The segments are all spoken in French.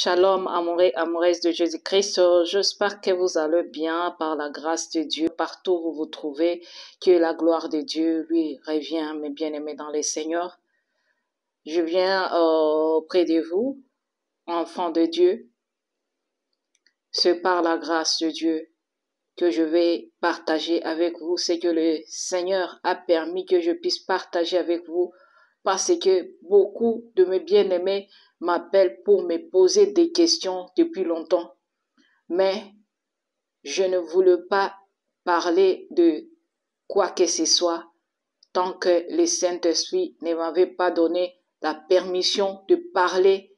Shalom, amoureux, amoureuses de Jésus-Christ. J'espère que vous allez bien par la grâce de Dieu. Partout où vous vous trouvez, que la gloire de Dieu lui revient, mes bien-aimés dans les Seigneurs. Je viens auprès de vous, enfants de Dieu. C'est par la grâce de Dieu que je vais partager avec vous ce que le Seigneur a permis que je puisse partager avec vous, parce que beaucoup de mes bien-aimés m'appellent pour me poser des questions depuis longtemps. Mais je ne voulais pas parler de quoi que ce soit tant que le Saint-Esprit ne m'avait pas donné la permission de parler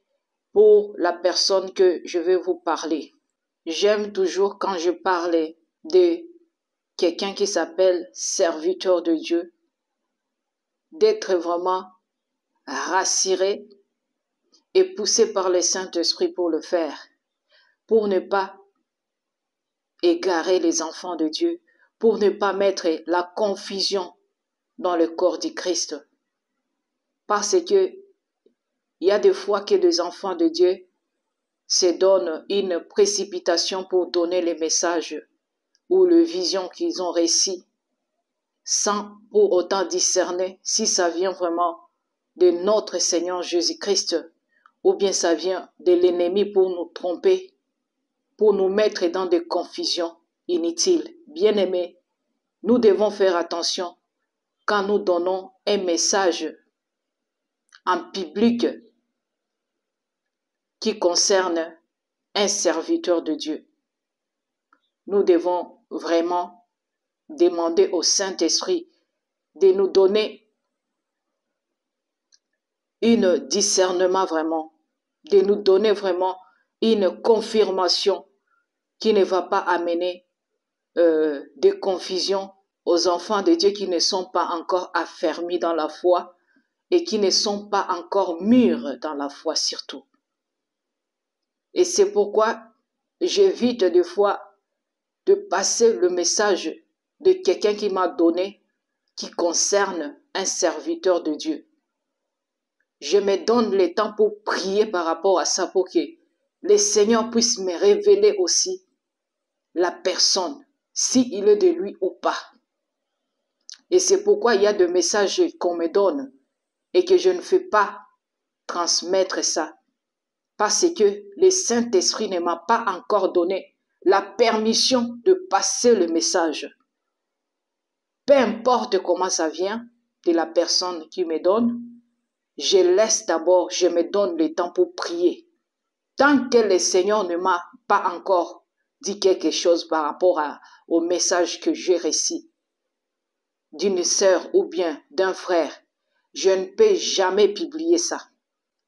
pour la personne que je vais vous parler. J'aime toujours quand je parle de quelqu'un qui s'appelle serviteur de Dieu, d'être vraiment rassuré et poussé par le Saint-Esprit pour le faire, pour ne pas égarer les enfants de Dieu, pour ne pas mettre la confusion dans le corps du Christ. Parce que il y a des fois que les enfants de Dieu se donnent une précipitation pour donner les messages ou les visions qu'ils ont reçues, sans pour autant discerner si ça vient vraiment de notre Seigneur Jésus-Christ ou bien ça vient de l'ennemi pour nous tromper, pour nous mettre dans des confusions inutiles. Bien-aimés, nous devons faire attention quand nous donnons un message en public qui concerne un serviteur de Dieu. Nous devons vraiment demander au Saint-Esprit de nous donner un discernement vraiment, de nous donner vraiment une confirmation qui ne va pas amener des confusions aux enfants de Dieu qui ne sont pas encore affermis dans la foi et qui ne sont pas encore mûrs dans la foi surtout. Et c'est pourquoi j'évite des fois de passer le message de quelqu'un qui m'a donné qui concerne un serviteur de Dieu. Je me donne le temps pour prier par rapport à ça, pour que le Seigneur puisse me révéler aussi la personne, s'il est de lui ou pas. Et c'est pourquoi il y a des messages qu'on me donne et que je ne fais pas transmettre ça. Parce que le Saint-Esprit ne m'a pas encore donné la permission de passer le message. Peu importe comment ça vient de la personne qui me donne, je laisse d'abord, je me donne le temps pour prier. Tant que le Seigneur ne m'a pas encore dit quelque chose par rapport au message que j'ai reçu d'une sœur ou bien d'un frère, je ne peux jamais publier ça.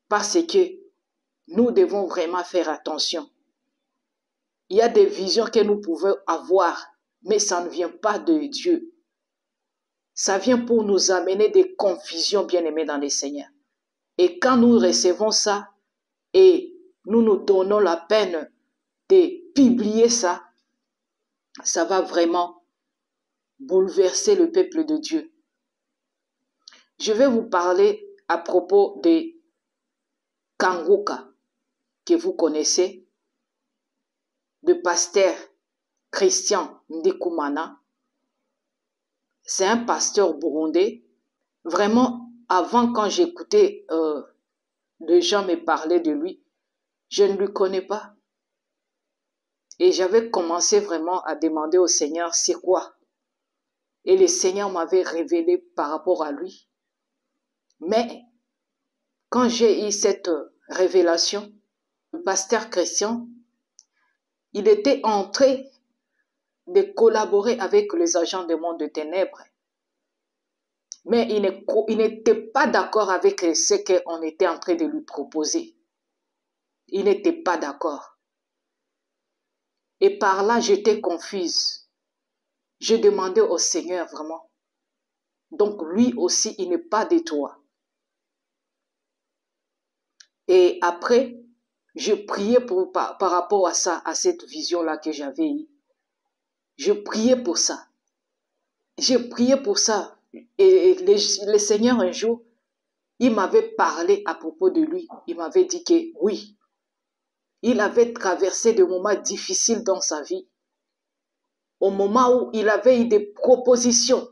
Parce que nous devons vraiment faire attention. Il y a des visions que nous pouvons avoir, mais ça ne vient pas de Dieu. Ça vient pour nous amener des confusions, bien-aimés dans les Seigneurs. Et quand nous recevons ça et nous nous donnons la peine de publier ça, ça va vraiment bouleverser le peuple de Dieu. Je vais vous parler à propos de Kanguka, que vous connaissez, de pasteur Christian Ndikumana. C'est un pasteur burundais. Vraiment, avant, quand j'écoutais les gens me parler de lui, je ne le connais pas. Et j'avais commencé vraiment à demander au Seigneur, c'est quoi? Et le Seigneur m'avait révélé par rapport à lui. Mais quand j'ai eu cette révélation, le pasteur Christian, il était en train de collaborer avec les agents du monde de ténèbres. Mais il n'était pas d'accord avec ce qu'on était en train de lui proposer. Il n'était pas d'accord. Et par là, j'étais confuse. Je demandais au Seigneur vraiment. Donc lui aussi, il n'est pas de toi. Et après, je priais par rapport à ça, à cette vision-là que j'avais eue. Je priais pour ça. Je priais pour ça. Et le Seigneur, un jour, il m'avait parlé à propos de lui. Il m'avait dit que oui, il avait traversé des moments difficiles dans sa vie, au moment où il avait eu des propositions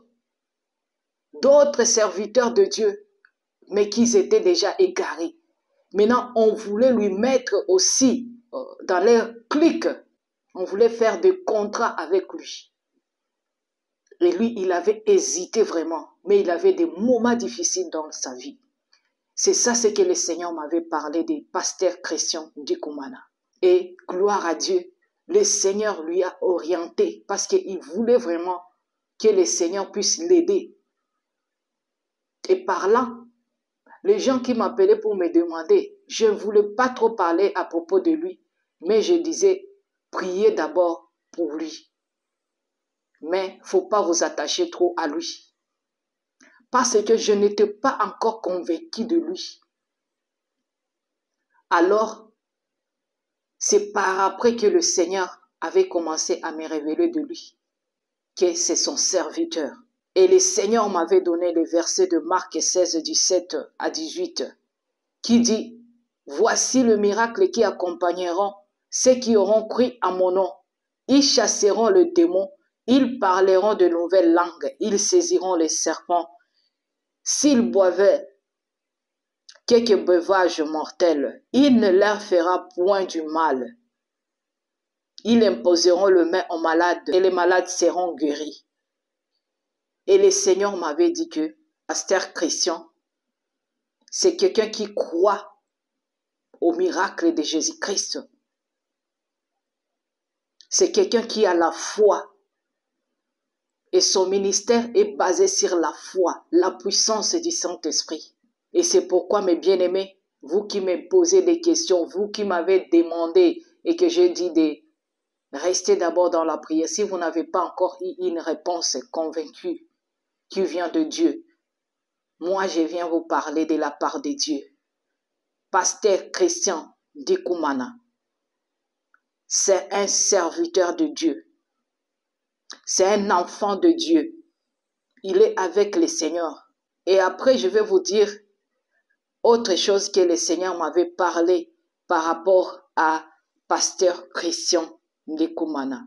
d'autres serviteurs de Dieu, mais qu'ils étaient déjà égarés. Maintenant, on voulait lui mettre aussi dans leur clique, on voulait faire des contrats avec lui. Et lui, il avait hésité vraiment, mais il avait des moments difficiles dans sa vie. C'est ça ce que le Seigneur m'avait parlé des pasteurs Christian Ndikumana. Et gloire à Dieu, le Seigneur lui a orienté parce qu'il voulait vraiment que le Seigneur puisse l'aider. Et par là, les gens qui m'appelaient pour me demander, je ne voulais pas trop parler à propos de lui, mais je disais, priez d'abord pour lui. Mais il ne faut pas vous attacher trop à lui. Parce que je n'étais pas encore convaincu de lui. Alors, c'est par après que le Seigneur avait commencé à me révéler de lui, que c'est son serviteur. Et le Seigneur m'avait donné le verset de Marc 16, 17 à 18, qui dit, « Voici le miracle qui accompagneront ceux qui auront cru à mon nom. Ils chasseront le démon, ils parleront de nouvelles langues, ils saisiront les serpents. S'ils boivaient quelque breuvage mortel, il ne leur fera point du mal. Ils imposeront le main aux malades et les malades seront guéris. » Et le Seigneur m'avait dit que pasteur Christian, c'est quelqu'un qui croit au miracle de Jésus-Christ. C'est quelqu'un qui a la foi. Et son ministère est basé sur la foi, la puissance du Saint-Esprit. Et c'est pourquoi, mes bien-aimés, vous qui me posez des questions, vous qui m'avez demandé et que j'ai dit de rester d'abord dans la prière, si vous n'avez pas encore eu une réponse convaincue qui vient de Dieu, moi je viens vous parler de la part de Dieu. Pasteur Christian Ndikumana, c'est un serviteur de Dieu. C'est un enfant de Dieu. Il est avec le Seigneur. Et après, je vais vous dire autre chose que le Seigneur m'avait parlé par rapport à pasteur Christian Ndikumana.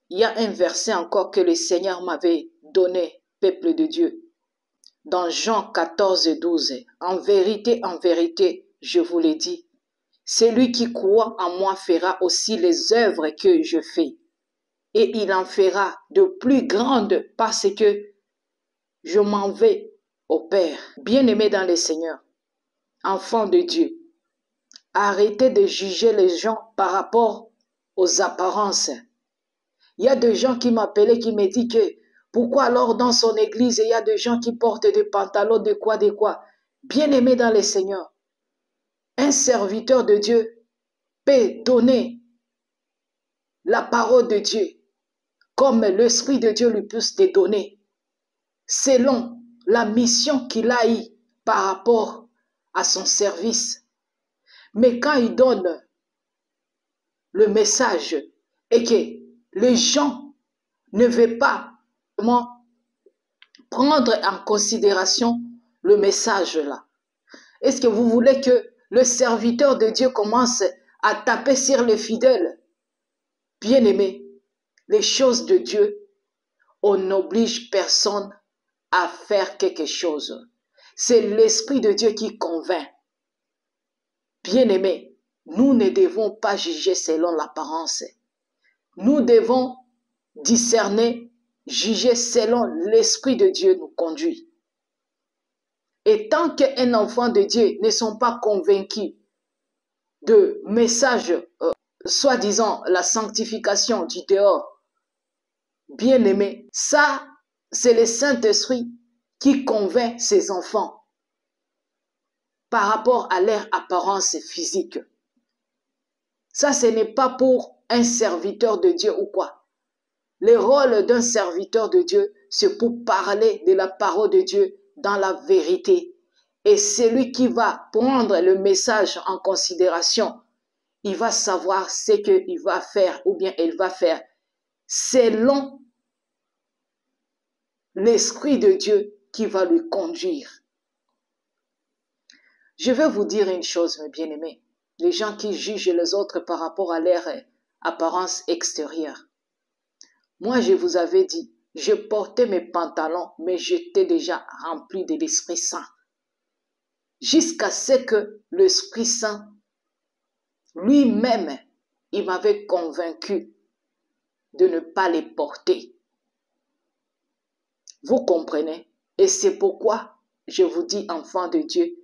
Il y a un verset encore que le Seigneur m'avait donné, peuple de Dieu. Dans Jean 14, 12, en vérité, je vous l'ai dit, celui qui croit en moi fera aussi les œuvres que je fais. Et il en fera de plus grandes parce que je m'en vais au Père. Bien-aimés dans le Seigneur, enfants de Dieu, arrêtez de juger les gens par rapport aux apparences. Il y a des gens qui m'appelaient, qui me disent que pourquoi alors dans son église, il y a des gens qui portent des pantalons de quoi. Bien-aimés dans le Seigneur, un serviteur de Dieu peut donner la parole de Dieu comme l'Esprit de Dieu lui puisse te donner, selon la mission qu'il a eue par rapport à son service. Mais quand il donne le message et que les gens ne veulent pas prendre en considération le message là, est-ce que vous voulez que le serviteur de Dieu commence à taper sur les fidèles? Bien-aimés, les choses de Dieu, on n'oblige personne à faire quelque chose. C'est l'Esprit de Dieu qui convainc. Bien-aimés, nous ne devons pas juger selon l'apparence. Nous devons discerner, juger selon l'Esprit de Dieu nous conduit. Et tant qu'un enfant de Dieu ne sont pas convaincus de messages, soi-disant la sanctification du dehors, bien-aimé, ça, c'est le Saint-Esprit qui convainc ses enfants par rapport à leur apparence physique. Ça, ce n'est pas pour un serviteur de Dieu ou quoi. Le rôle d'un serviteur de Dieu, c'est pour parler de la parole de Dieu dans la vérité. Et celui qui va prendre le message en considération, il va savoir ce qu'il va faire ou bien elle va faire selon l'Esprit de Dieu qui va lui conduire. Je vais vous dire une chose, mes bien-aimés. Les gens qui jugent les autres par rapport à leur apparence extérieure. Moi, je vous avais dit, je portais mes pantalons, mais j'étais déjà rempli de l'Esprit Saint. Jusqu'à ce que l'Esprit Saint, lui-même, il m'avait convaincu de ne pas les porter. Vous comprenez? Et c'est pourquoi je vous dis, enfants de Dieu,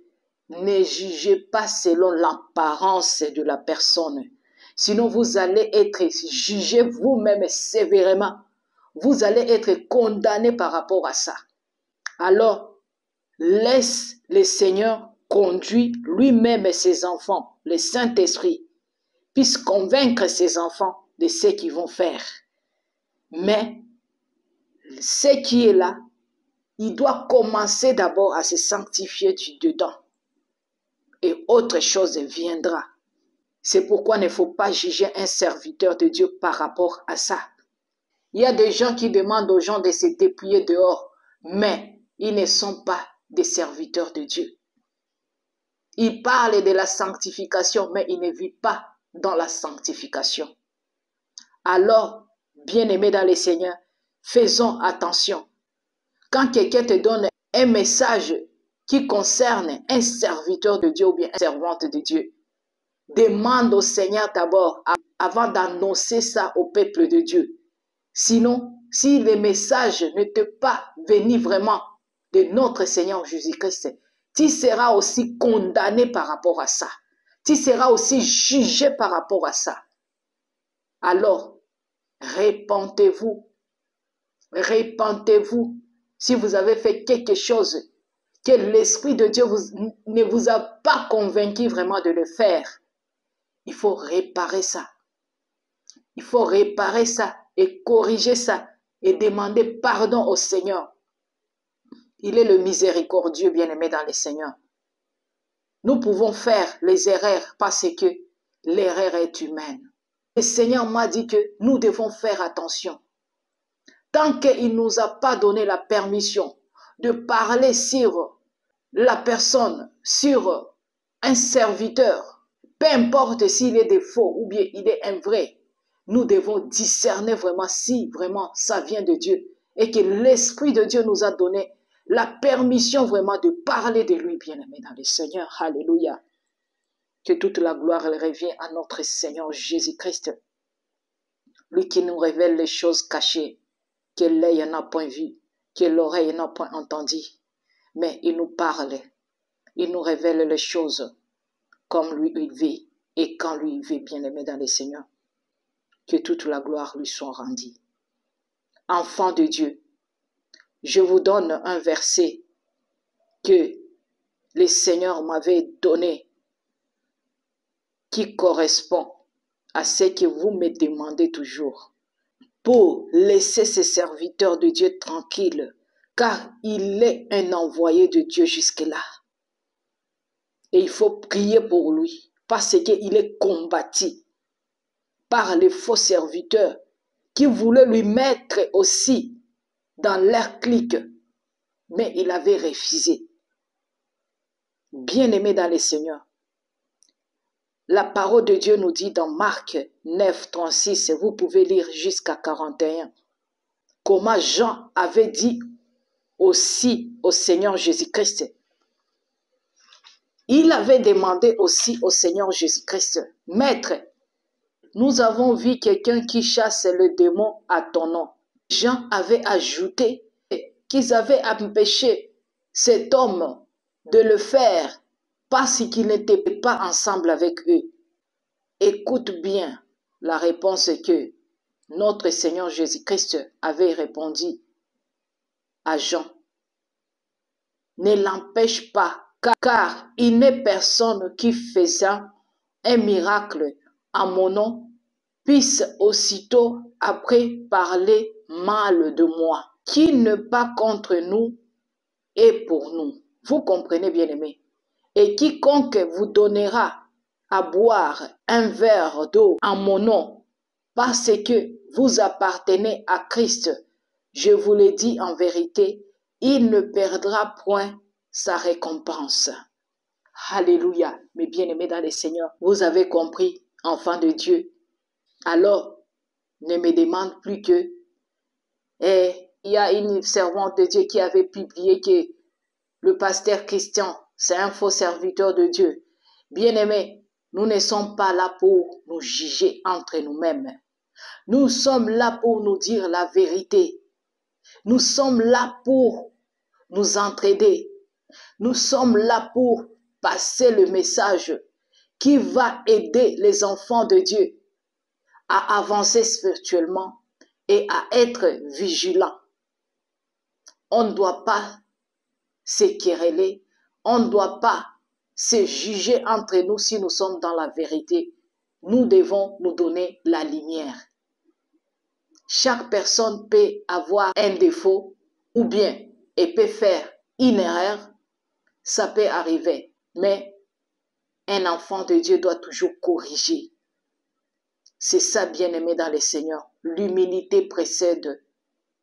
ne jugez pas selon l'apparence de la personne. Sinon, vous allez être jugé vous-même sévèrement. Vous allez être condamné par rapport à ça. Alors, laisse le Seigneur conduire lui-même ses enfants, le Saint-Esprit, puisse convaincre ses enfants de ce qu'ils vont faire. Mais, ce qui est là, il doit commencer d'abord à se sanctifier du dedans. Et autre chose viendra. C'est pourquoi il ne faut pas juger un serviteur de Dieu par rapport à ça. Il y a des gens qui demandent aux gens de se dépouiller dehors, mais ils ne sont pas des serviteurs de Dieu. Ils parlent de la sanctification, mais ils ne vivent pas dans la sanctification. Alors, bien-aimés dans le Seigneur, faisons attention. Quand quelqu'un te donne un message qui concerne un serviteur de Dieu ou bien une servante de Dieu, demande au Seigneur d'abord avant d'annoncer ça au peuple de Dieu. Sinon, si le message ne t'est pas venu vraiment de notre Seigneur Jésus-Christ, tu seras aussi condamné par rapport à ça. Tu seras aussi jugé par rapport à ça. Alors, répentez-vous. Répentez-vous. Si vous avez fait quelque chose que l'Esprit de Dieu ne vous a pas convaincu vraiment de le faire, il faut réparer ça. Il faut réparer ça et corriger ça et demander pardon au Seigneur. Il est le miséricordieux bien-aimé dans le Seigneur. Nous pouvons faire les erreurs parce que l'erreur est humaine. Le Seigneur m'a dit que nous devons faire attention. Tant qu'il ne nous a pas donné la permission de parler sur la personne, sur un serviteur, peu importe s'il est de faux ou bien il est un vrai, nous devons discerner vraiment si vraiment ça vient de Dieu et que l'Esprit de Dieu nous a donné la permission vraiment de parler de lui, bien-aimé dans le Seigneur. Alléluia. Que toute la gloire revienne à notre Seigneur Jésus-Christ, lui qui nous révèle les choses cachées, que l'œil n'a point vu, que l'oreille n'a point entendu, mais il nous parle, il nous révèle les choses comme lui il vit et quand lui il vit, bien-aimé dans le Seigneur. Que toute la gloire lui soit rendue. Enfants de Dieu, je vous donne un verset que le Seigneur m'avait donné qui correspond à ce que vous me demandez toujours pour laisser ces serviteurs de Dieu tranquilles, car il est un envoyé de Dieu jusque-là. Et il faut prier pour lui parce qu'il est combattu par les faux serviteurs qui voulaient lui mettre aussi dans leur clique, mais il avait refusé. Bien-aimé dans le Seigneur, la parole de Dieu nous dit dans Marc 9, 36, vous pouvez lire jusqu'à 41, comment Jean avait dit aussi au Seigneur Jésus-Christ. Il avait demandé aussi au Seigneur Jésus-Christ, Maître, nous avons vu quelqu'un qui chasse le démon à ton nom. Jean avait ajouté qu'ils avaient empêché cet homme de le faire parce qu'il n'était pas ensemble avec eux. Écoute bien la réponse que notre Seigneur Jésus-Christ avait répondu à Jean. Ne l'empêche pas, car il n'est personne qui faisant un miracle en mon nom puisse aussitôt après parler mal de moi. Qui ne bat contre nous est pour nous. Vous comprenez, bien-aimés. Et quiconque vous donnera à boire un verre d'eau en mon nom, parce que vous appartenez à Christ, je vous le dis en vérité, il ne perdra point sa récompense. Alléluia. Mes bien-aimés dans le Seigneur, vous avez compris, enfants de Dieu. Alors, ne me demande plus que, il y a une servante de Dieu qui avait publié que le pasteur Christian, c'est un faux serviteur de Dieu. Bien-aimés, nous ne sommes pas là pour nous juger entre nous-mêmes. Nous sommes là pour nous dire la vérité. Nous sommes là pour nous entraider. Nous sommes là pour passer le message qui va aider les enfants de Dieu à avancer spirituellement et à être vigilants. On ne doit pas se quereller, on ne doit pas se juger entre nous si nous sommes dans la vérité. Nous devons nous donner la lumière. Chaque personne peut avoir un défaut ou bien elle peut faire une erreur, ça peut arriver, mais un enfant de Dieu doit toujours corriger. C'est ça, bien-aimé dans le Seigneur. L'humilité précède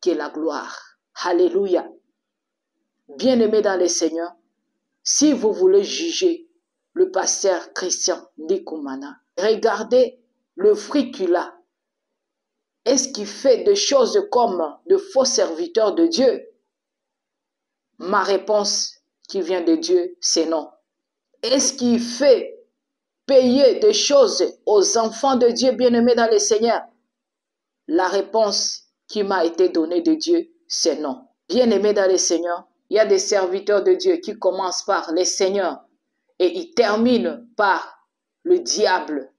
que la gloire. Alléluia. Bien-aimé dans le Seigneur, si vous voulez juger le pasteur Christian Ndikumana, regardez le fruit qu'il a. Est-ce qu'il fait des choses comme de faux serviteurs de Dieu? Ma réponse qui vient de Dieu, c'est non. Est-ce qu'il fait payer des choses aux enfants de Dieu bien-aimés dans le Seigneur? La réponse qui m'a été donnée de Dieu, c'est non. Bien-aimés dans le Seigneur, il y a des serviteurs de Dieu qui commencent par le Seigneur et ils terminent par le diable.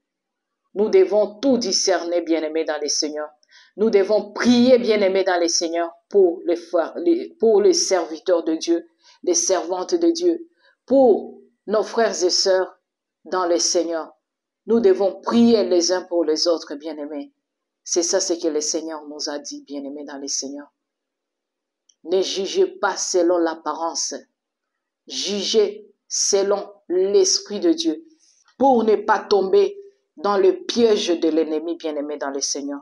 Nous devons tout discerner, bien-aimés dans le Seigneur. Nous devons prier, bien-aimés dans le Seigneur, pour les serviteurs de Dieu, les servantes de Dieu, pour nos frères et sœurs dans le Seigneur. Nous devons prier les uns pour les autres, bien-aimés. C'est ça ce que le Seigneur nous a dit, bien-aimés dans le Seigneur. Ne jugez pas selon l'apparence. Jugez selon l'Esprit de Dieu pour ne pas tomber dans le piège de l'ennemi, bien-aimé dans le Seigneur.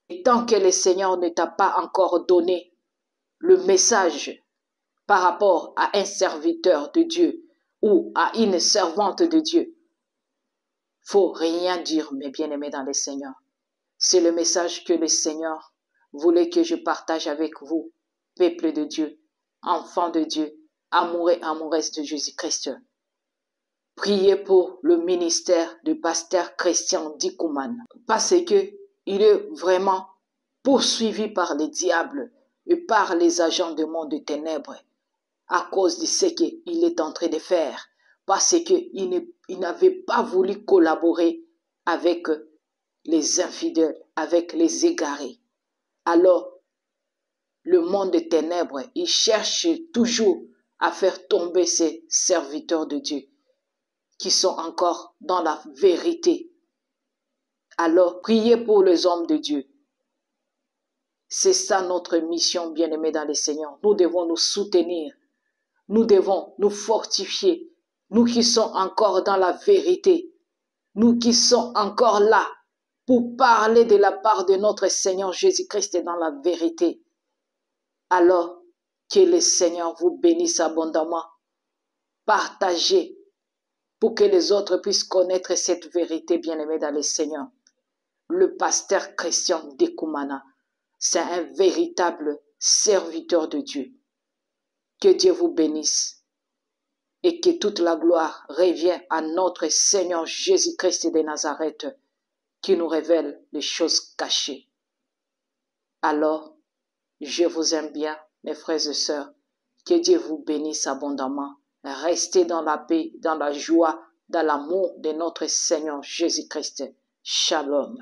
Et tant que le Seigneur ne t'a pas encore donné le message par rapport à un serviteur de Dieu ou à une servante de Dieu, faut rien dire, mes bien-aimés dans le Seigneur. C'est le message que le Seigneur voulait que je partage avec vous, peuple de Dieu, enfants de Dieu, amoureux et amoureuses de Jésus-Christ. Priez pour le ministère du pasteur Christian Ndikumana parce que il est vraiment poursuivi par les diables et par les agents du monde des ténèbres à cause de ce qu'il est en train de faire, parce qu'il n'avait pas voulu collaborer avec les infidèles, avec les égarés. Alors, le monde des ténèbres, il cherche toujours à faire tomber ces serviteurs de Dieu qui sont encore dans la vérité. Alors, priez pour les hommes de Dieu. C'est ça notre mission, bien-aimés dans le Seigneur. Nous devons nous soutenir. Nous devons nous fortifier. Nous qui sommes encore dans la vérité. Nous qui sommes encore là pour parler de la part de notre Seigneur Jésus-Christ dans la vérité. Alors, que le Seigneur vous bénisse abondamment. Partagez pour que les autres puissent connaître cette vérité, bien-aimée dans le Seigneur. Le pasteur Christian Ndikumana, c'est un véritable serviteur de Dieu. Que Dieu vous bénisse et que toute la gloire revienne à notre Seigneur Jésus-Christ de Nazareth qui nous révèle les choses cachées. Alors, je vous aime bien, mes frères et sœurs. Que Dieu vous bénisse abondamment. Restez dans la paix, dans la joie, dans l'amour de notre Seigneur Jésus-Christ. Shalom.